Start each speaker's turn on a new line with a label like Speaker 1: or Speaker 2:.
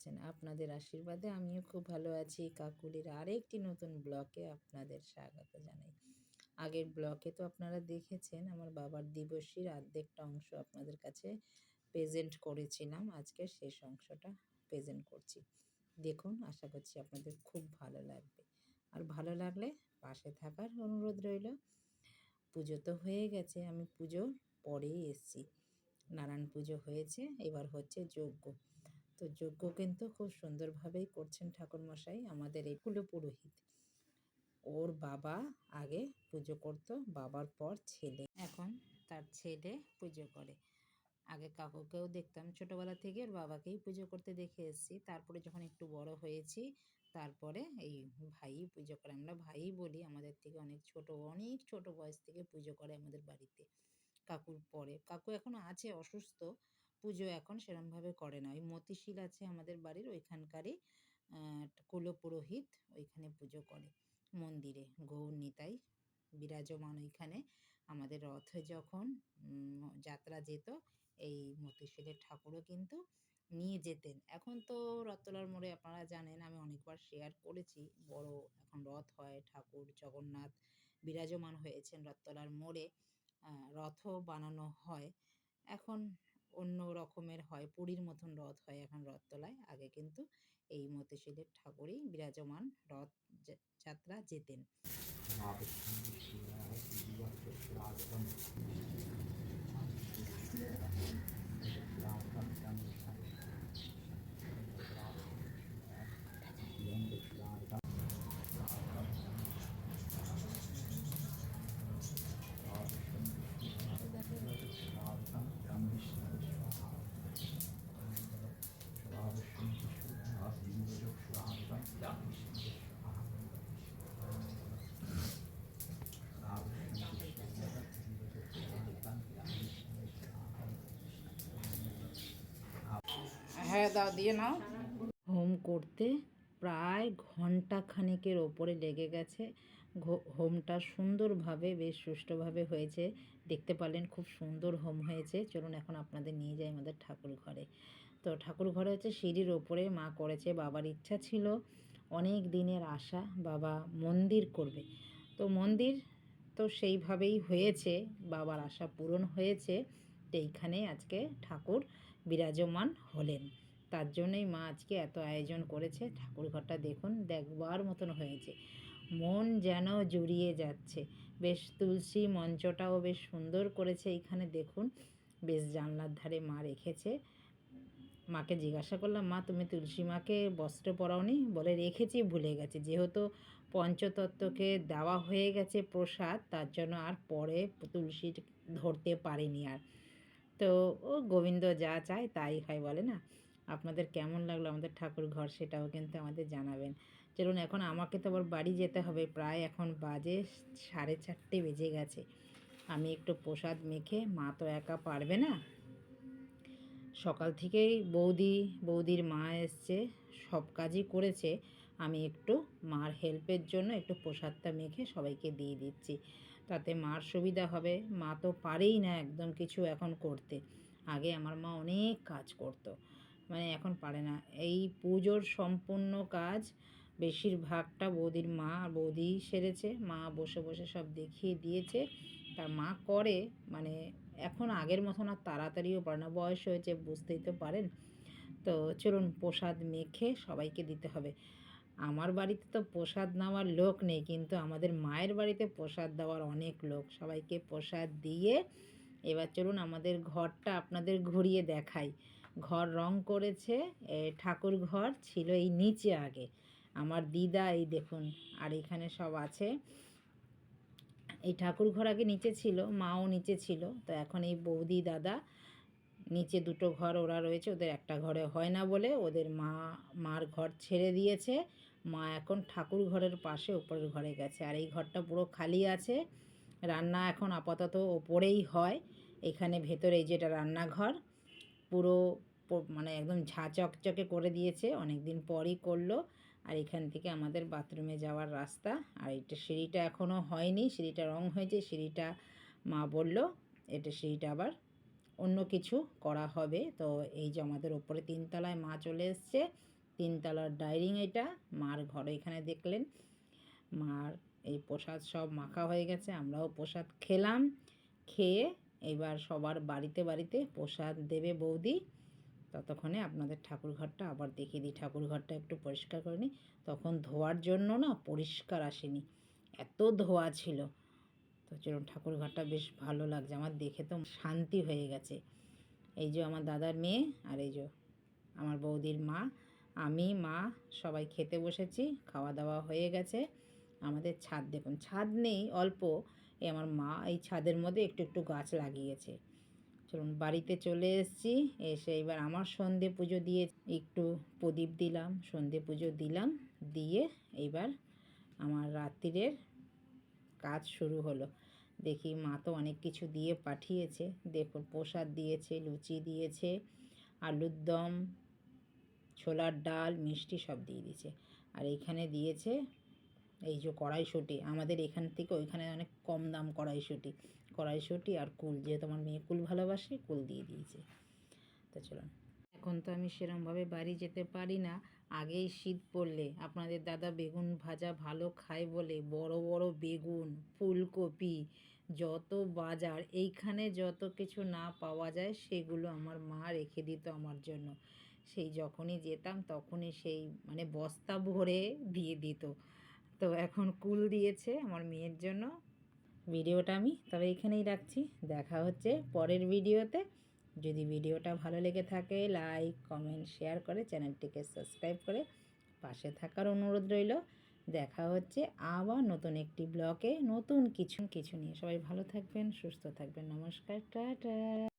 Speaker 1: আছেন? আপনাদের আশীর্বাদে আমিও খুব ভালো আছি। কাকুলির আরেকটি নতুন ব্লগে আপনাদের স্বাগত জানাই। আগের ব্লগে তো আপনারা দেখেছেন আমার বাবার দিবসের অর্ধেকটা অংশ আপনাদের কাছে প্রেজেন্ট করেছিলাম। আজকে শেষ অংশটা প্রেজেন্ট করছি। দেখুন, আশা করছি আপনাদের খুব ভালো লাগবে। আর ভালো লাগলে পাশে থাকার অনুরোধ রইল। পুজো তো হয়ে গেছে, আমি পুজোর পরেই এসছি। নারায়ণ পুজো হয়েছে, এবার হচ্ছে যজ্ঞ। তো যজ্ঞ কিন্তু খুব সুন্দরভাবেই করছেন ঠাকুরমশাই, আমাদের এই কুলো পুরোহিত। ওর বাবা আগে পুজো করতো, বাবার পর ছেলে, এখন তার ছেলে পুজো করে। আগে কাকুকেও দেখতাম ছোটোবেলা থেকে, ওর বাবাকেই পুজো করতে দেখে এসেছি। তারপরে যখন একটু বড় হয়েছি, তারপরে এই ভাই পুজো করে। আমরা ভাই বলি, আমাদের থেকে অনেক ছোট বয়স থেকে পুজো করে আমাদের বাড়িতে। কাকুর পরে কাকু এখন আছে অসুস্থ, পুজো এখন সেরমভাবে করে না। ওই মতিশীল আছে আমাদের বাড়ির ওইখানকারই কুলো পুরোহিত, ওইখানে পুজো করে মন্দিরে। গৌর নিতাই বিরাজমান ওইখানে। আমাদের রথে যখন যাত্রা যেত, এই মতিশীলের ঠাকুরও কিন্তু নিয়ে যেতেন। এখন তো রথতলার মোড়ে আপনারা জানেন, আমি অনেকবার শেয়ার করেছি, বড় এখন রথ হয়, ঠাকুর জগন্নাথ বিরাজমান হয়েছেন রথতলার মোড়ে। রথও বানানো হয় এখন, অন্য রকমের হয়, পুরীর মতন রথ হয় এখন রথতলায়। আগে কিন্তু এই মতিশীলের ঠাকুরই বিরাজমান রথ যাত্রা যেতেন। হ্যাঁ দাও, দিয়ে নাও। হোম করতে প্রায় ঘন্টা খানেকের ওপরে লেগে গেছে। হোমটা সুন্দরভাবে, বেশ সুষ্ঠুভাবে হয়েছে। দেখতে পারলেন খুব সুন্দর হোম হয়েছে। চলুন এখন আপনাদের নিয়ে যাই আমাদের ঠাকুর ঘরে। তো ঠাকুর ঘরে হচ্ছে সিঁড়ির ওপরে মা করেছে। বাবার ইচ্ছা ছিল, অনেক দিনের আশা, বাবা মন্দির করবে। তো মন্দির তো সেইভাবেই হয়েছে, বাবার আশা পূরণ হয়েছে। তো এইখানে আজকে ঠাকুর বিরাজমান হলেন। তার জন্যই মা আজকে এত আয়োজন করেছে। ঠাকুর ঘরটা দেখুন, দেখবার মতন হয়েছে, মন যেন জুড়িয়ে যাচ্ছে। বেশ তুলসী মঞ্চটাও বেশ সুন্দর করেছে এইখানে দেখুন, বেশ জানলার ধারে মা রেখেছে। মাকে জিজ্ঞাসা করলাম, মা তুমি তুলসী মাকে বস্ত্র পরাওনি? বলে রেখেছি, ভুলে গেছি। যেহেতু পঞ্চতত্ত্বকে দেওয়া হয়ে গেছে প্রসাদ, তার জন্য আর পরে তুলসী ধরতে পারিনি আর। তো ও গোবিন্দ যা চায় তাই হয় বলে না। আপনাদের কেমন লাগলো আমাদের ঠাকুর ঘর, সেটাও কিন্তু আমাদের জানাবেন। চলুন এখন আমাকে তো আবার বাড়ি যেতে হবে, প্রায় এখন বাজে 4:30 বেজে গেছে। আমি একটু প্রসাদ মেখে, মা তো একা পারবে না, সকাল থেকেই বৌদির মা এসছে, সব কাজই করেছে। আমি একটু মার হেল্পের জন্য একটু প্রসাদটা মেখে সবাইকে দিয়ে দিচ্ছি, তাতে মার সুবিধা হবে। মা তো পারেই না একদম কিছু এখন করতে। আগে আমার মা অনেক কাজ করতো, মানে এখন পারে না। এই পুজোর সম্পূর্ণ কাজ বেশিরভাগটা বৌদি সেরেছে। মা বসে বসে সব দেখিয়ে দিয়েছে। তা মা করে, মানে এখন আগের মতন আর তাড়াতাড়িও পারে না, বয়স হয়েছে, বুঝতেই তো পারেন। তো চলুন প্রসাদ মেখে সবাইকে দিতে হবে। আমার বাড়িতে তো প্রসাদ নেওয়ার লোক নেই, কিন্তু আমাদের মায়ের বাড়িতে প্রসাদ দেওয়ার অনেক লোক। সবাইকে প্রসাদ দিয়ে এবার চলুন আমাদের ঘরটা আপনাদের ঘুরিয়ে দেখাই। ঘর রং করেছে, ঠাকুর ঘর ছিল এই নিচে আগে। আমার দিদা এই দেখুন, আর এখানে সব আছে। এই ঠাকুর ঘর আগে নিচে ছিল, মাও নিচে ছিল। তো এখন এই বৌদি দাদা নিচে দুটো ঘর ওরা রয়েছে, ওদের একটা ঘরে হয় না বলে ওদের মার ঘর ছেড়ে দিয়েছে। মা এখন ঠাকুর ঘরের পাশে ওপরের ঘরে গেছে, আর এই ঘরটা পুরো খালি আছে। রান্না এখন আপাতত ওপরেই হয়। এখানে ভেতরে এই যেটা রান্নাঘর, পুরো মানে একদম ঝাঁ চকচকে করে দিয়েছে, অনেক দিন পরই করলো। আর এখান থেকে আমাদের বাথরুমে যাওয়ার রাস্তা। আর এটা সিঁড়িটা এখনও হয়নি, সিঁড়িটা রং হয়েছে। সিঁড়িটা মা বলল এটা সিঁড়িটা আবার অন্য কিছু করা হবে। তো এই যে আমাদের ওপরে 3 তলায় মা চলে এসছে, তিনতলার ডাইনিং, এটা মার ঘর। এখানে দেখলেন মার এই প্রসাদ সব মাখা হয়ে গেছে, আমরাও প্রসাদ খেলাম। খেয়ে এবার সবার বাড়িতে বাড়িতে প্রসাদ দেবে বৌদি। ততক্ষণে আপনাদের ঠাকুরঘরটা আবার দেখিয়ে দিই। ঠাকুরঘরটা একটু পরিষ্কার করে নিই। তখন ধোয়ার জন্য না পরিষ্কার আসেনি, এত ধোয়া ছিল। তো চলুন, ঠাকুরঘরটা বেশ ভালো লাগছে আমার দেখে, তো শান্তি হয়ে গেছে। এই যে আমার দাদার মেয়ে, আর এই যে আমার বৌদির মা, আমি, মা সবাই খেতে বসেছি। খাওয়া দাওয়া হয়ে গেছে। আমাদের ছাদ দেখুন, ছাদ নেই অল্প, এই আমার মা এই ছাদের মধ্যে একটু একটু গাছ লাগিয়েছে। চলুন, বাড়িতে চলে এসেছি। এসে এবার আমার সন্ধে পুজো দিয়ে একটু প্রদীপ দিলাম, সন্ধে পুজো দিলাম, দিয়ে এইবার আমার রাত্রিরের কাজ শুরু হলো। দেখি মা তো অনেক কিছু দিয়ে পাঠিয়েছে। দেখুন, প্রসাদ দিয়েছে, লুচি দিয়েছে, আলুর দম, ছোলার ডাল, মিষ্টি সব দিয়ে দিয়েছে। আর এইখানে দিয়েছে এই যে কড়াইশুঁটি। আমাদের এখান থেকে ওইখানে অনেক কম দাম কড়াইশুঁটি আর কুল, যেহেতু আমার মেয়ে কুল ভালোবাসে, কুল দিয়ে দিয়েছে। তো চলুন, এখন তো আমি সেরমভাবে বাড়ি যেতে পারি না। আগেই শীত পড়লে আপনাদের দাদা বেগুন ভাজা ভালো খায় বলে বড় বড় বেগুন, ফুলকপি, যত বাজার এইখানে যত কিছু না পাওয়া যায় সেগুলো আমার মা রেখে দিত আমার জন্য। সেই যখনই যেতাম তখনই সেই মানে বস্তা ভরে দিয়ে দিত। তো এখন কুল দিয়েছে আমার মেয়ের জন্য। ভিডিওটা আমি তবে এখানেই রাখছি। দেখা হচ্ছে পরের ভিডিওতে। যদি ভিডিওটা ভালো লেগে থাকে লাইক, কমেন্ট, শেয়ার করে চ্যানেলটিকে সাবস্ক্রাইব করে পাশে থাকার অনুরোধ রইল। দেখা হচ্ছে আবার নতুন একটি ব্লগে নতুন কিছু নিয়ে। সবাই ভালো থাকবেন, সুস্থ থাকবেন। নমস্কার, টাটা।